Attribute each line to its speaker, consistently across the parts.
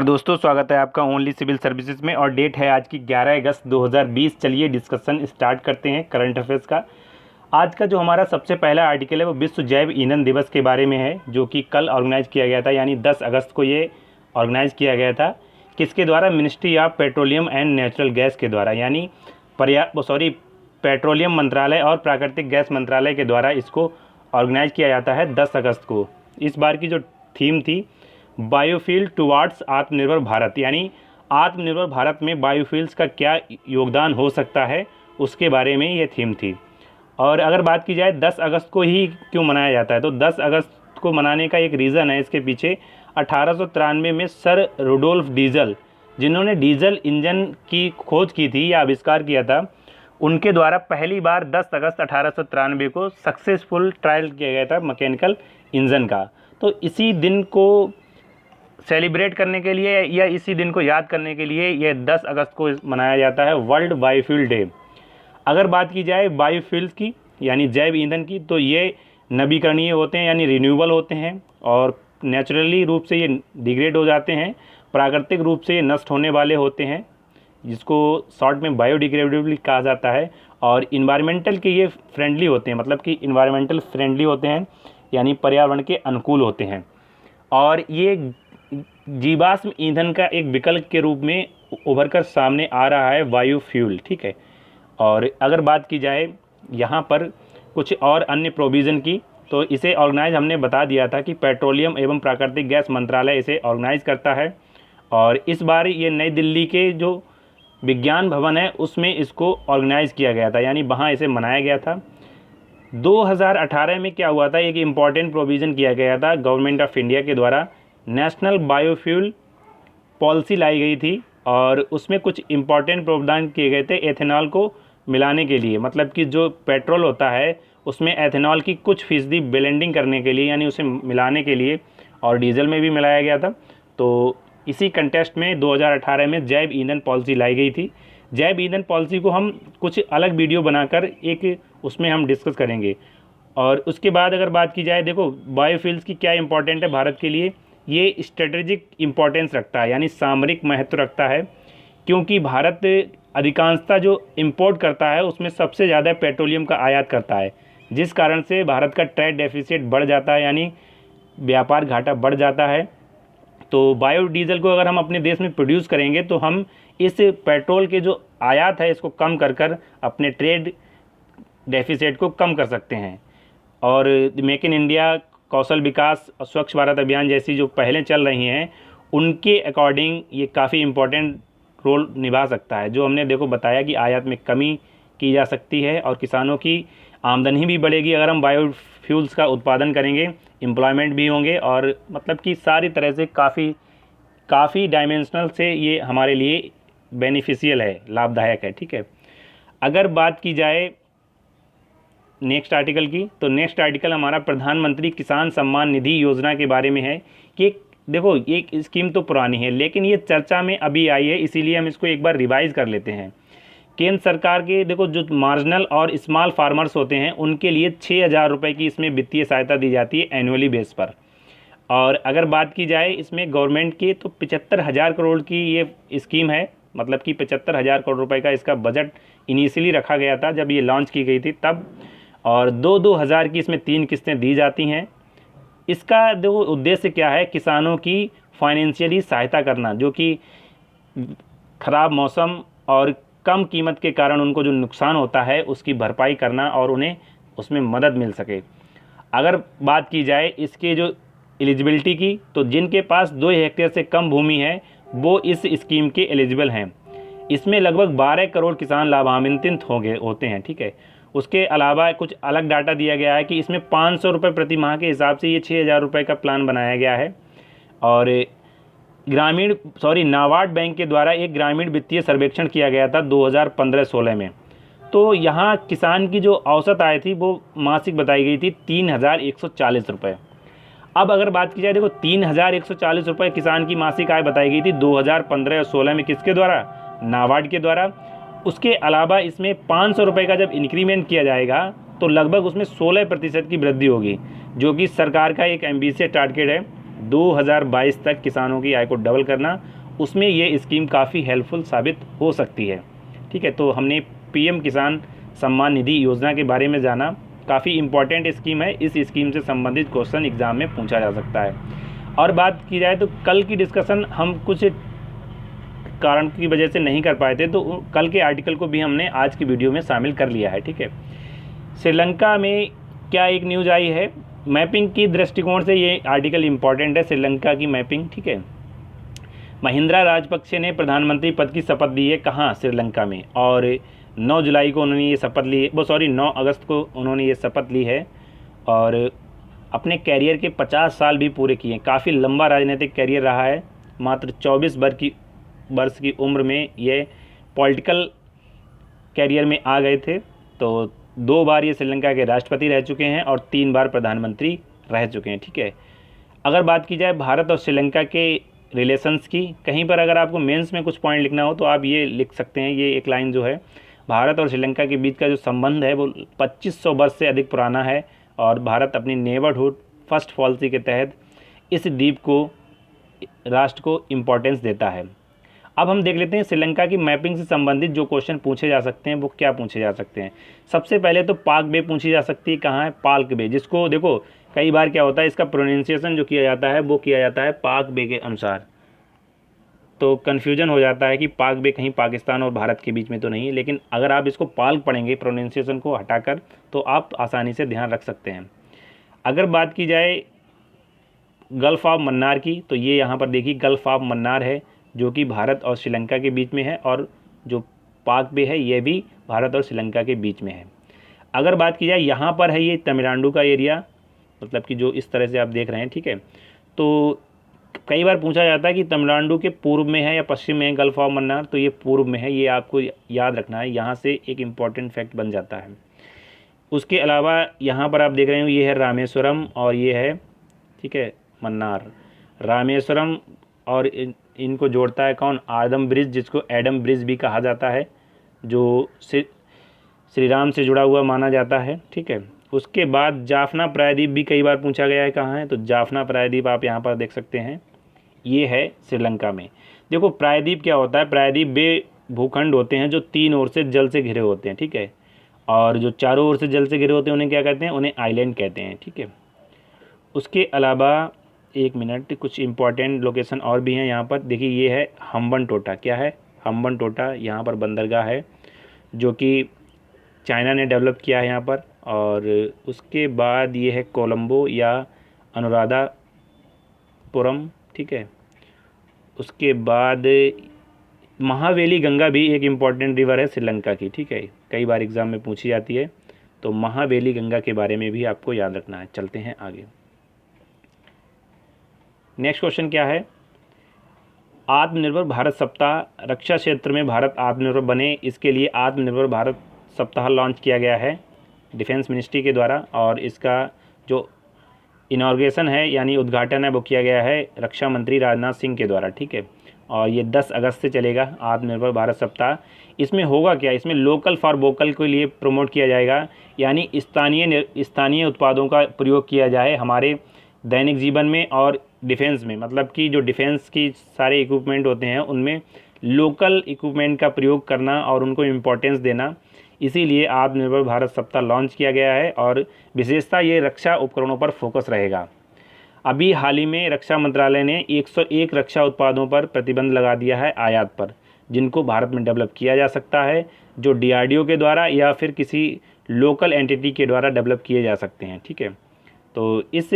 Speaker 1: दोस्तों स्वागत है आपका ओनली सिविल सर्विसेज में। और डेट है आज की 11 अगस्त 2020। चलिए डिस्कशन स्टार्ट करते हैं करंट अफेयर्स का। आज का जो हमारा सबसे पहला आर्टिकल है वो विश्व जैव ईंधन दिवस के बारे में है, जो कि कल ऑर्गेनाइज किया गया था, यानी 10 अगस्त को ये ऑर्गेनाइज किया गया था। किसके द्वारा? Ministry of petroleum and natural gas के द्वारा, यानी पेट्रोलियम मंत्रालय और प्राकृतिक गैस मंत्रालय के द्वारा इसको ऑर्गेनाइज किया जाता है 10 अगस्त को। इस बार की जो थीम थी बायोफ्यूल टुवार्ड्स आत्मनिर्भर भारत, यानी आत्मनिर्भर भारत में बायोफ्यूल्स का क्या योगदान हो सकता है उसके बारे में ये थीम थी। और अगर बात की जाए 10 अगस्त को ही क्यों मनाया जाता है, तो 10 अगस्त को मनाने का एक रीज़न है इसके पीछे। 1893 में सर रुडोल्फ डीजल, जिन्होंने डीजल इंजन की खोज की थी या आविष्कार किया था, उनके द्वारा पहली बार 10 अगस्त 1893 को सक्सेसफुल ट्रायल किया गया था मैकेनिकल इंजन का। तो इसी दिन को सेलिब्रेट करने के लिए या इसी दिन को याद करने के लिए ये 10 अगस्त को मनाया जाता है वर्ल्ड बायोफ्यूल डे। अगर बात की जाए बायोफ्यूल्स की यानी जैव ईंधन की, तो ये नवीकरणीय होते हैं यानी रिन्यूएबल होते हैं और नेचुरली रूप से ये डिग्रेड हो जाते हैं, प्राकृतिक रूप से ये नष्ट होने वाले होते हैं, जिसको शॉर्ट में बायोडिग्रेडेबल कहा जाता है। और इन्वायरमेंटल के ये फ्रेंडली होते हैं, मतलब कि इन्वायरमेंटल फ्रेंडली होते हैं यानी पर्यावरण के अनुकूल होते हैं। और ये जीवाश्म ईंधन का एक विकल्प के रूप में उभर कर सामने आ रहा है बायोफ्यूल, ठीक है। और अगर बात की जाए यहाँ पर कुछ और अन्य प्रोविज़न की, तो इसे ऑर्गेनाइज हमने बता दिया था कि पेट्रोलियम एवं प्राकृतिक गैस मंत्रालय इसे ऑर्गेनाइज करता है। और इस बार ये नई दिल्ली के जो विज्ञान भवन है उसमें इसको ऑर्गेनाइज़ किया गया था, यानी वहाँ इसे मनाया गया था। 2018 में क्या हुआ था, एक इम्पॉर्टेंट प्रोविज़न किया गया था गवर्नमेंट ऑफ इंडिया के द्वारा, नेशनल बायोफ्यूल पॉलिसी लाई गई थी और उसमें कुछ इम्पॉर्टेंट प्रावधान किए गए थे एथेनॉल को मिलाने के लिए। मतलब कि जो पेट्रोल होता है उसमें एथेनॉल की कुछ फीसदी ब्लेंडिंग करने के लिए, यानी उसे मिलाने के लिए, और डीजल में भी मिलाया गया था। तो इसी कंटेस्ट में 2018 में जैव ईंधन पॉलिसी लाई गई थी। जैव ईंधन पॉलिसी को हम कुछ अलग वीडियो बनाकर एक उसमें हम डिस्कस करेंगे। और उसके बाद अगर बात की जाए, देखो बायोफ्यूल्स की क्या इंपॉर्टेंट है भारत के लिए, ये स्ट्रेटेजिक इम्पोर्टेंस रखता है यानी सामरिक महत्व रखता है, क्योंकि भारत अधिकांशतः जो इंपोर्ट करता है उसमें सबसे ज़्यादा पेट्रोलियम का आयात करता है, जिस कारण से भारत का ट्रेड डेफिसिट बढ़ जाता है यानी व्यापार घाटा बढ़ जाता है। तो बायोडीजल को अगर हम अपने देश में प्रोड्यूस करेंगे तो हम इस पेट्रोल के जो आयात है इसको कम कर कर अपने ट्रेड डेफिसिट को कम कर सकते हैं। और मेक इन इंडिया, कौशल विकास, स्वच्छ भारत अभियान जैसी जो पहलें चल रही हैं उनके अकॉर्डिंग ये काफ़ी इम्पोर्टेंट रोल निभा सकता है। जो हमने देखो बताया कि आयात में कमी की जा सकती है और किसानों की आमदनी भी बढ़ेगी अगर हम बायोफ्यूल्स का उत्पादन करेंगे, एम्प्लॉयमेंट भी होंगे, और मतलब कि सारी तरह से काफ़ी डायमेंशनल से ये हमारे लिए बेनिफिशियल है, लाभदायक है, ठीक है। अगर बात की जाए नेक्स्ट आर्टिकल की, तो नेक्स्ट आर्टिकल हमारा प्रधानमंत्री किसान सम्मान निधि योजना के बारे में है। कि देखो ये स्कीम तो पुरानी है लेकिन ये चर्चा में अभी आई है, इसीलिए हम इसको एक बार रिवाइज कर लेते हैं। केंद्र सरकार के देखो जो मार्जिनल और स्मॉल फार्मर्स होते हैं उनके लिए 6,000 रुपये की इसमें वित्तीय सहायता दी जाती है एनुअली बेस पर। और अगर बात की जाए इसमें गवर्नमेंट की, तो 75,000 करोड़ की ये स्कीम है, मतलब कि 75,000 करोड़ रुपए का इसका बजट इनिशियली रखा गया था जब ये लॉन्च की गई थी तब। और 2-2 हज़ार की इसमें 3 किस्तें दी जाती हैं। इसका देखो उद्देश्य क्या है, किसानों की फाइनेंशियली सहायता करना, जो कि ख़राब मौसम और कम कीमत के कारण उनको जो नुकसान होता है उसकी भरपाई करना और उन्हें उसमें मदद मिल सके। अगर बात की जाए इसके जो एलिजिबिलिटी की, तो जिनके पास 2 हेक्टेयर से कम भूमि है वो इस स्कीम के एलिजिबल हैं। इसमें लगभग 12 करोड़ किसान लाभान्वित होते हैं, ठीक है। उसके अलावा कुछ अलग डाटा दिया गया है कि इसमें 500 रुपये प्रति माह के हिसाब से ये 6,000 रुपये का प्लान बनाया गया है। और नाबार्ड बैंक के द्वारा एक ग्रामीण वित्तीय सर्वेक्षण किया गया था 2015-16 में। तो यहाँ किसान की जो औसत आय थी वो मासिक बताई गई थी 3,140 रुपये। अब अगर बात की जाए, देखो 3,140 रुपये किसान की मासिक आय बताई गई थी 2015 और 16 में, किसके द्वारा? नाबार्ड के द्वारा। उसके अलावा इसमें 500 रुपये का जब इंक्रीमेंट किया जाएगा तो लगभग उसमें 16% की वृद्धि होगी, जो कि सरकार का एक एम्बिशियस टारगेट है 2022 तक किसानों की आय को डबल करना, उसमें ये स्कीम काफ़ी हेल्पफुल साबित हो सकती है। ठीक है, तो हमने पीएम किसान सम्मान निधि योजना के बारे में जाना, काफ़ी इम्पॉर्टेंट स्कीम है। इस स्कीम से संबंधित क्वेश्चन एग्ज़ाम में पूछा जा सकता है। और बात की जाए तो कल की डिस्कशन हम कुछ कारण की वजह से नहीं कर पाए थे, तो कल के आर्टिकल को भी हमने आज की वीडियो में शामिल कर लिया है। ठीक है, श्रीलंका में क्या एक न्यूज़ आई है, मैपिंग की दृष्टिकोण से ये आर्टिकल इम्पॉर्टेंट है, श्रीलंका की मैपिंग। ठीक है, महिंद्रा राजपक्षे ने प्रधानमंत्री पद की शपथ ली है, कहाँ? श्रीलंका में। और 9 जुलाई को उन्होंने ये शपथ ली है, 9 अगस्त को उन्होंने ये शपथ ली है। और अपने कैरियर के 50 साल भी पूरे किए। काफ़ी लंबा राजनीतिक कैरियर रहा है। मात्र 24 वर्ष की उम्र में ये पॉलिटिकल कैरियर में आ गए थे। तो 2 बार ये श्रीलंका के राष्ट्रपति रह चुके हैं और 3 बार प्रधानमंत्री रह चुके हैं। ठीक है, अगर बात की जाए भारत और श्रीलंका के रिलेशंस की, कहीं पर अगर आपको मेंस में कुछ पॉइंट लिखना हो तो आप ये लिख सकते हैं। ये एक लाइन जो है, भारत और श्रीलंका के बीच का जो संबंध है वो 2500 वर्ष से अधिक पुराना है और भारत अपनी नेबरहुड फर्स्ट पॉलिसी के तहत इस द्वीप को, राष्ट्र को इम्पोर्टेंस देता है। अब हम देख लेते हैं श्रीलंका की मैपिंग से संबंधित जो क्वेश्चन पूछे जा सकते हैं वो क्या पूछे जा सकते हैं। सबसे पहले तो पाक बे पूछी जा सकती है, कहाँ है? पाल्क बे, जिसको देखो कई बार क्या होता है, इसका प्रोनाउंसिएशन जो किया जाता है वो किया जाता है पाक बे के अनुसार, तो कन्फ्यूजन हो जाता है कि पाक बे कहीं पाकिस्तान और भारत के बीच में तो नहीं है। लेकिन अगर आप इसको पाल्क पढ़ेंगे प्रोनाउंसिएशन को हटाकर, तो आप आसानी से ध्यान रख सकते हैं। अगर बात की जाए गल्फ़ ऑफ मन्नार की, तो ये यहाँ पर देखिए गल्फ़ ऑफ मन्नार है जो कि भारत और श्रीलंका के बीच में है, और जो पाक बे है ये भी भारत और श्रीलंका के बीच में है। अगर बात की जाए यहाँ पर है ये तमिलनाडु का एरिया, मतलब कि जो इस तरह से आप देख रहे हैं। ठीक है, तो कई बार पूछा जाता है कि तमिलनाडु के पूर्व में है या पश्चिम में है गल्फ़ ऑफ मन्नार, तो ये पूर्व में है, ये आपको याद रखना है, यहाँ से एक इम्पॉर्टेंट फैक्ट बन जाता है। उसके अलावा यहाँ पर आप देख रहे हो ये है रामेश्वरम और ये है, ठीक है, मन्नार। रामेश्वरम और इनको जोड़ता है कौन? आदम ब्रिज, जिसको एडम ब्रिज भी कहा जाता है, जो श्री राम से जुड़ा हुआ माना जाता है। ठीक है, उसके बाद जाफना प्रायद्वीप भी कई बार पूछा गया है, कहाँ है? तो जाफना प्रायद्वीप आप यहाँ पर देख सकते हैं, ये है श्रीलंका में। देखो प्रायद्वीप क्या होता है, प्रायद्वीप वे भूखंड होते हैं जो 3 ओर से जल से घिरे होते हैं। ठीक है, और जो चारों ओर से जल से घिरे होते हैं उन्हें क्या कहते हैं? उन्हें आइलैंड कहते हैं। ठीक है, उसके अलावा एक मिनट, कुछ इंपॉर्टेंट लोकेशन और भी हैं यहाँ पर। देखिए ये है हम्बन टोटा, क्या है? हम्बन टोटा यहाँ पर बंदरगाह है जो कि चाइना ने डेवलप किया है यहाँ पर। और उसके बाद ये है कोलंबो या अनुराधापुरम। ठीक है, उसके बाद महावेली गंगा भी एक इम्पॉर्टेंट रिवर है श्रीलंका की। ठीक है, कई बार एग्ज़ाम में पूछी जाती है, तो महावेली गंगा के बारे में भी आपको याद रखना है। चलते हैं आगे। नेक्स्ट क्वेश्चन क्या है? आत्मनिर्भर भारत सप्ताह, रक्षा क्षेत्र में भारत आत्मनिर्भर बने, इसके लिए आत्मनिर्भर भारत सप्ताह लॉन्च किया गया है डिफेंस मिनिस्ट्री के द्वारा, और इसका जो इनॉर्गेशन है यानी उद्घाटन है वो किया गया है रक्षा मंत्री राजनाथ सिंह के द्वारा। ठीक है, और ये 10 अगस्त से चलेगा आत्मनिर्भर भारत सप्ताह। इसमें होगा क्या? इसमें लोकल फॉर वोकल के लिए प्रमोट किया जाएगा, यानी स्थानीय उत्पादों का प्रयोग किया जाए हमारे दैनिक जीवन में और डिफेंस में। मतलब कि जो डिफेंस की सारे इक्विपमेंट होते हैं उनमें लोकल इक्विपमेंट का प्रयोग करना और उनको इम्पोर्टेंस देना, इसीलिए आत्मनिर्भर भारत सप्ताह लॉन्च किया गया है। और विशेषता ये रक्षा उपकरणों पर फोकस रहेगा। अभी हाल ही में रक्षा मंत्रालय ने 101 रक्षा उत्पादों पर प्रतिबंध लगा दिया है आयात पर, जिनको भारत में डेवलप किया जा सकता है, जो DRDO के द्वारा या फिर किसी लोकल एंटिटी के द्वारा डेवलप किए जा सकते हैं। ठीक है, तो इस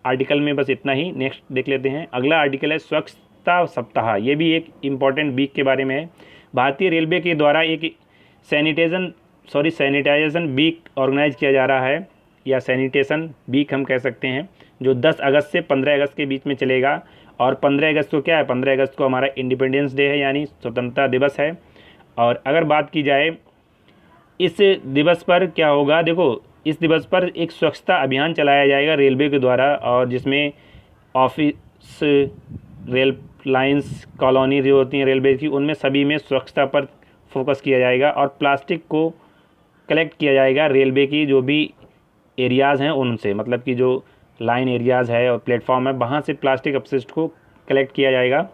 Speaker 1: आर्टिकल में बस इतना ही। नेक्स्ट देख लेते हैं। अगला आर्टिकल है स्वच्छता सप्ताह। ये भी एक इम्पॉर्टेंट वीक के बारे में है। भारतीय रेलवे के द्वारा एक सैनिटाइजेशन वीक ऑर्गेनाइज किया जा रहा है, या सैनिटेशन वीक हम कह सकते हैं, जो 10 अगस्त से 15 अगस्त के बीच में चलेगा। और 15 अगस्त को क्या है? 15 अगस्त को हमारा इंडिपेंडेंस डे है, यानी स्वतंत्रता दिवस है। और अगर बात की जाए इस दिवस पर क्या होगा, देखो इस दिवस पर एक स्वच्छता अभियान चलाया जाएगा रेलवे के द्वारा, और जिसमें ऑफिस, रेल लाइंस, कॉलोनी जो होती हैं रेलवे की, उनमें सभी में स्वच्छता पर फोकस किया जाएगा। और प्लास्टिक को कलेक्ट किया जाएगा रेलवे की जो भी एरियाज़ हैं उनसे, मतलब कि जो लाइन एरियाज़ है और प्लेटफॉर्म है, वहाँ से प्लास्टिक अपशिष्ट को कलेक्ट किया जाएगा।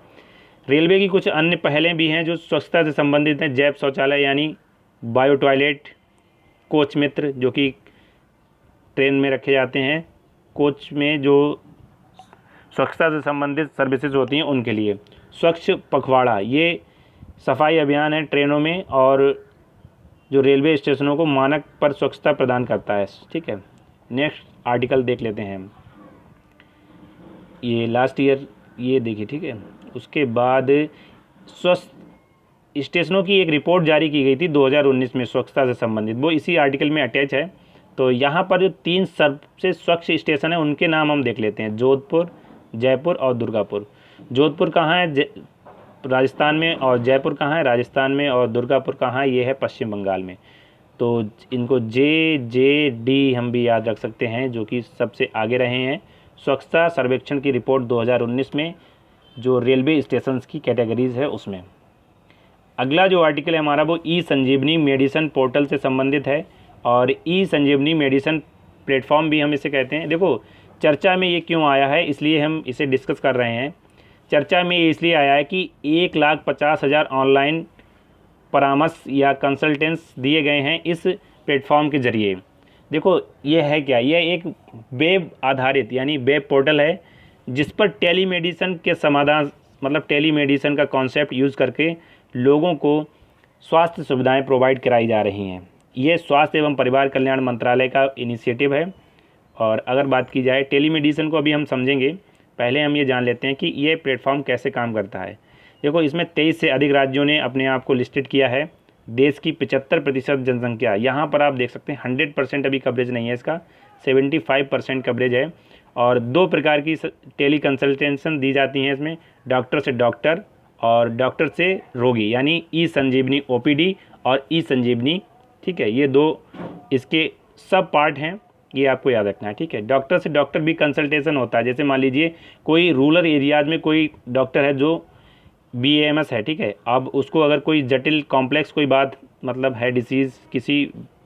Speaker 1: रेलवे की कुछ अन्य पहलें भी हैं जो स्वच्छता से संबंधित हैं। जैव शौचालय यानी बायो टॉयलेट, कोच मित्र जो कि ट्रेन में रखे जाते हैं, कोच में जो स्वच्छता से संबंधित सर्विसेज होती हैं उनके लिए। स्वच्छ पखवाड़ा, ये सफाई अभियान है ट्रेनों में और जो रेलवे स्टेशनों को मानक पर स्वच्छता प्रदान करता है। ठीक है, नेक्स्ट आर्टिकल देख लेते हैं हम। ये लास्ट ईयर ये देखिए, ठीक है। उसके बाद स्वस्थ स्टेशनों की एक रिपोर्ट जारी की गई थी 2019 में स्वच्छता से संबंधित, वो इसी आर्टिकल में अटैच है। तो यहाँ पर जो 3 सबसे स्वच्छ स्टेशन है उनके नाम हम देख लेते हैं, जोधपुर, जयपुर और दुर्गापुर। जोधपुर कहाँ है? राजस्थान में। और जयपुर कहाँ है? राजस्थान में। और दुर्गापुर कहाँ है? ये है पश्चिम बंगाल में। तो इनको JJD हम भी याद रख सकते हैं, जो कि सबसे आगे रहे हैं स्वच्छता सर्वेक्षण की रिपोर्ट 2019 में, जो रेलवे स्टेशंस की कैटेगरीज है उसमें। अगला जो आर्टिकल है हमारा वो ई संजीवनी मेडिसिन पोर्टल से संबंधित है, और ई संजीवनी मेडिसिन प्लेटफॉर्म भी हम इसे कहते हैं। देखो चर्चा में ये क्यों आया है, इसलिए हम इसे डिस्कस कर रहे हैं। चर्चा में ये इसलिए आया है कि 1,50,000 ऑनलाइन परामर्श या कंसल्टेंट्स दिए गए हैं इस प्लेटफॉर्म के ज़रिए। देखो ये है क्या, ये एक वेब आधारित यानी वेब पोर्टल है जिस पर टेलीमेडिसिन के समाधान, मतलब टेलीमेडिसिन का कॉन्सेप्ट यूज़ करके लोगों को स्वास्थ्य सुविधाएं प्रोवाइड कराई जा रही हैं। ये स्वास्थ्य एवं परिवार कल्याण मंत्रालय का इनिशिएटिव है। और अगर बात की जाए टेलीमेडिसिन को अभी हम समझेंगे, पहले हम ये जान लेते हैं कि ये प्लेटफॉर्म कैसे काम करता है। देखो इसमें 23 से अधिक राज्यों ने अपने आप को लिस्टेड किया है। देश की 75% जनसंख्या, यहाँ पर आप देख सकते हैं 100% अभी कवरेज नहीं है इसका, 75% कवरेज है। और 2 प्रकार की टेली कंसल्टेशन दी जाती हैं इसमें, डॉक्टर से डॉक्टर और डॉक्टर से रोगी, यानी ई संजीवनी OPD और ई संजीवनी। ठीक है, ये 2 इसके सब पार्ट हैं, ये आपको याद रखना है। ठीक है, डॉक्टर से डॉक्टर भी कंसल्टेशन होता है। जैसे मान लीजिए कोई रूरल एरियाज़ में कोई डॉक्टर है जो BAMS है, ठीक है, अब उसको अगर कोई जटिल कॉम्प्लेक्स कोई बात मतलब है डिसीज़ किसी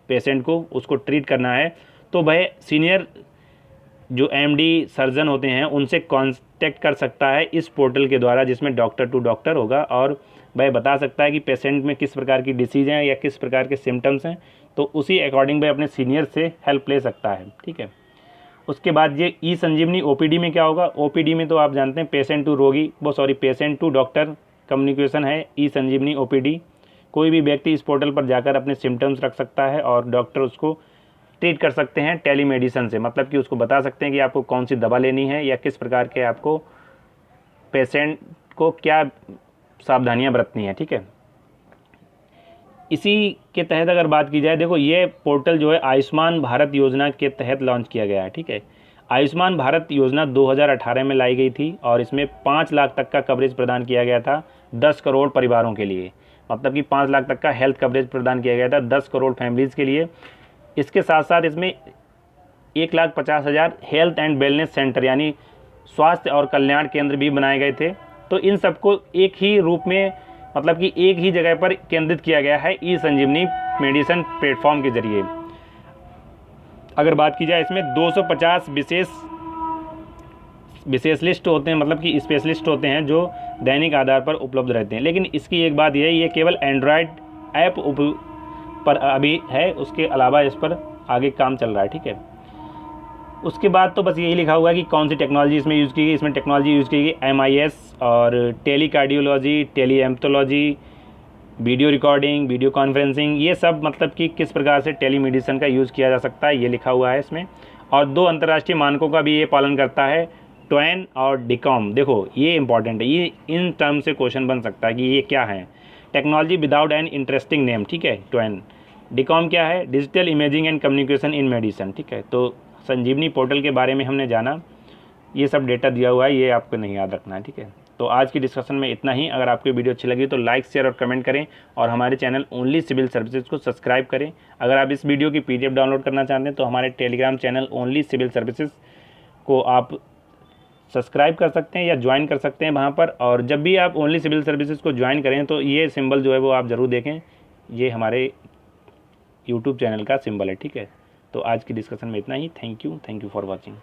Speaker 1: पेशेंट को, उसको ट्रीट करना है, तो वह सीनियर जो MD सर्जन होते हैं उनसे कांटेक्ट कर सकता है इस पोर्टल के द्वारा, जिसमें डॉक्टर टू डॉक्टर होगा, और वह बता सकता है कि पेशेंट में किस प्रकार की डिसीज़ हैं या किस प्रकार के सिम्टम्स हैं, तो उसी अकॉर्डिंग वह अपने सीनियर से हेल्प ले सकता है। ठीक है, उसके बाद ये ई संजीवनी OPD में क्या होगा? OPD में तो आप जानते हैं पेशेंट टू डॉक्टर कम्युनिकेशन है ई संजीवनी OPD। कोई भी व्यक्ति इस पोर्टल पर जाकर अपने सिम्टम्स रख सकता है और डॉक्टर उसको ट्रीट कर सकते हैं टेलीमेडिसिन से, मतलब कि उसको बता सकते हैं कि आपको कौन सी दवा लेनी है या किस प्रकार के आपको पेशेंट को क्या सावधानियां बरतनी है। ठीक है, इसी के तहत अगर बात की जाए, देखो ये पोर्टल जो है आयुष्मान भारत योजना के तहत लॉन्च किया गया है। ठीक है, आयुष्मान भारत योजना 2018 में लाई गई थी और इसमें 5 लाख तक का कवरेज प्रदान किया गया था 10 करोड़ परिवारों के लिए, मतलब कि 5 लाख तक का हेल्थ कवरेज प्रदान किया गया था 10 करोड़ फैमिलीज़ के लिए। इसके साथ साथ इसमें 1,50,000 हेल्थ एंड वेलनेस सेंटर यानी स्वास्थ्य और कल्याण केंद्र भी बनाए गए थे। तो इन सबको एक ही रूप में, मतलब कि एक ही जगह पर केंद्रित किया गया है ई संजीवनी मेडिसिन प्लेटफॉर्म के जरिए। अगर बात की जाए इसमें 250 विशेष लिस्ट होते हैं, मतलब कि स्पेशलिस्ट होते हैं जो दैनिक आधार पर उपलब्ध रहते हैं। लेकिन इसकी एक बात यह है, ये केवल एंड्रॉयड ऐप पर अभी है, उसके अलावा इस पर आगे काम चल रहा है। ठीक है, उसके बाद तो बस यही लिखा हुआ है कि कौन सी टेक्नोलॉजी इसमें यूज़ की गई। इसमें टेक्नोलॉजी यूज़ की गई MIS और tele cardiology, tele ophthalmology, video recording, video conferencing, ये सब मतलब कि किस प्रकार से टेलीमेडिसिन का यूज़ किया जा सकता है, ये लिखा हुआ है इसमें। और 2 अंतर्राष्ट्रीय मानकों का भी ये पालन करता है, ट्वेन और डिकॉम। देखो ये इंपॉर्टेंट है, ये इन टर्म से क्वेश्चन बन सकता है कि ये क्या है। Technology without an interesting name, ठीक है, ट्वेन। डिकॉम क्या है? Digital imaging and communication in medicine. ठीक है, तो संजीवनी पोर्टल के बारे में हमने जाना, ये सब डेटा दिया हुआ है, ये आपको नहीं याद रखना है। ठीक है, तो आज की डिस्कशन में इतना ही। अगर आपको वीडियो अच्छी लगी तो लाइक, शेयर और कमेंट करें और हमारे चैनल ओनली सिविल सर्विसेज को सब्सक्राइब करें। अगर आप इस वीडियो की PDF डाउनलोड करना चाहते हैं तो हमारे Telegram channel only civil services को आप सब्सक्राइब कर सकते हैं या ज्वाइन कर सकते हैं वहाँ पर। और जब भी आप ओनली सिविल सर्विसेज को ज्वाइन करें तो ये सिंबल जो है वो आप ज़रूर देखें, ये हमारे YouTube चैनल का सिंबल है। ठीक है, तो आज की डिस्कशन में इतना ही। Thank you for watching.